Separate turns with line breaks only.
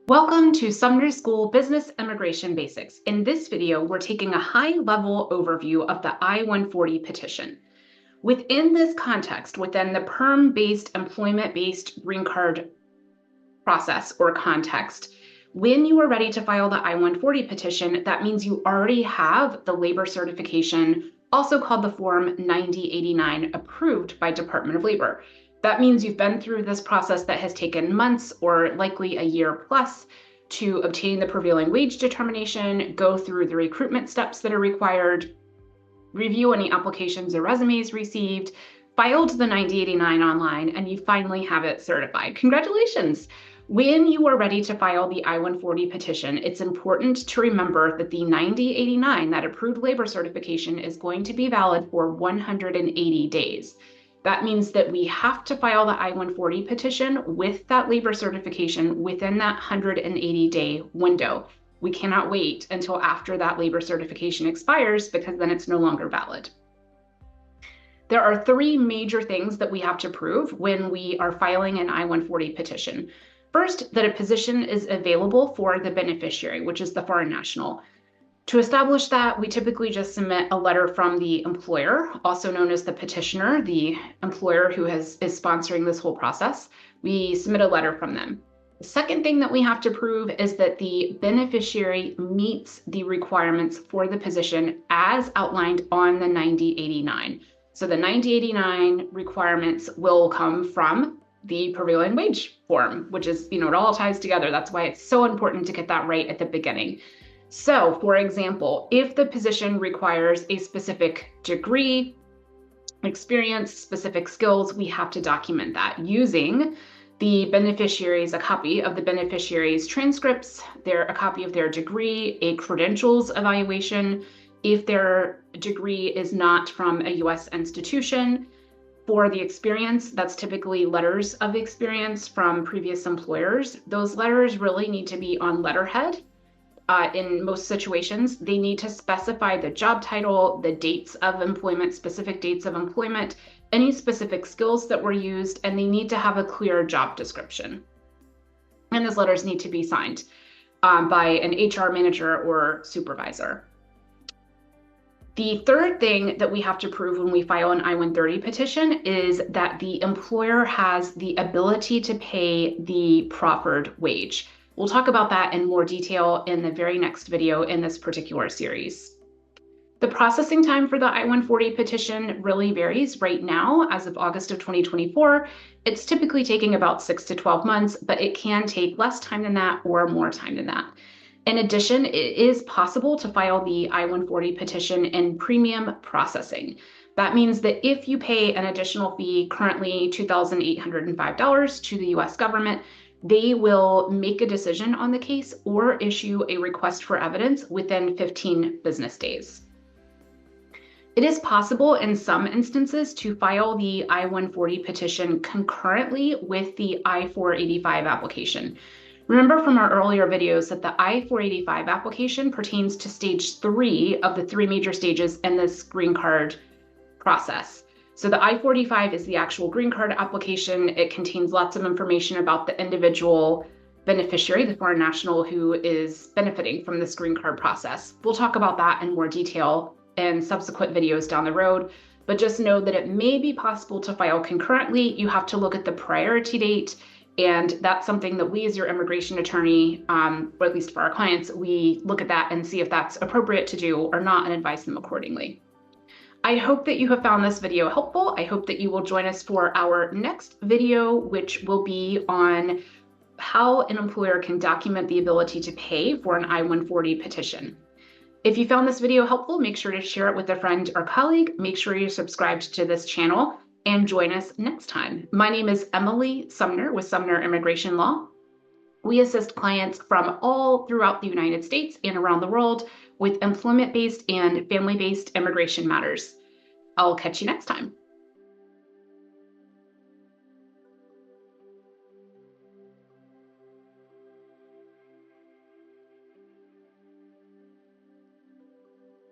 Welcome to Sumner School Business Immigration Basics. In this video, we're taking a high-level overview of the I-140 petition. Within this context, within the PERM-based, employment-based green card process or context, when you are ready to file the I-140 petition, that means you already have the labor certification, also called the Form 9089, approved by Department of Labor. That means you've been through this process that has taken months or likely a year plus to obtain the prevailing wage determination, go through the recruitment steps that are required, review any applications or resumes received, filed the 9089 online, and you finally have it certified. Congratulations! When you are ready to file the I-140 petition, it's important to remember that the 9089, that approved labor certification, is going to be valid for 180 days. That means that we have to file the I-140 petition with that labor certification within that 180-day window. We cannot wait until after that labor certification expires because then it's no longer valid. There are three major things that we have to prove when we are filing an I-140 petition. First, that a position is available for the beneficiary, which is the foreign national. To establish that, we typically just submit a letter from the employer, also known as the petitioner, the employer who is sponsoring this whole process. We submit a letter from them. The second thing that we have to prove is that the beneficiary meets the requirements for the position as outlined on the 9089. So the 9089 requirements will come from the prevailing wage form, which is, it all ties together. That's why it's so important to get that right at the beginning. So, for example, if the position requires a specific degree, experience, specific skills, we have to document that using the beneficiaries, a copy of the beneficiary's transcripts, a copy of their degree, a credentials evaluation, if their degree is not from a U.S. institution. For the experience, that's typically letters of experience from previous employers. Those letters really need to be on letterhead. In most situations, they need to specify the job title, the dates of employment, specific dates of employment, any specific skills that were used, and they need to have a clear job description. And those letters need to be signed by an HR manager or supervisor. The third thing that we have to prove when we file an I-130 petition is that the employer has the ability to pay the proffered wage. We'll talk about that in more detail in the very next video in this particular series. The processing time for the I-140 petition really varies. Right now, as of August of 2024, it's typically taking about 6 to 12 months, but it can take less time than that or more time than that. In addition, it is possible to file the I-140 petition in premium processing. That means that if you pay an additional fee, currently $2,805 to the US government, they will make a decision on the case or issue a request for evidence within 15 business days. It is possible in some instances to file the I-140 petition concurrently with the I-485 application. Remember from our earlier videos that the I-485 application pertains to stage 3 of the 3 major stages in this green card process. So the I-485 is the actual green card application. It contains lots of information about the individual beneficiary, the foreign national who is benefiting from this green card process. We'll talk about that in more detail in subsequent videos down the road, but just know that it may be possible to file concurrently. You have to look at the priority date, and that's something that we as your immigration attorney, or at least for our clients, we look at that and see if that's appropriate to do or not and advise them accordingly. I hope that you have found this video helpful. I hope that you will join us for our next video, which will be on how an employer can document the ability to pay for an I-140 petition. If you found this video helpful, make sure to share it with a friend or colleague. Make sure you're subscribed to this channel and join us next time. My name is Emily Sumner with Sumner Immigration Law. We assist clients from all throughout the United States and around the world with employment-based and family-based immigration matters. I'll catch you next time.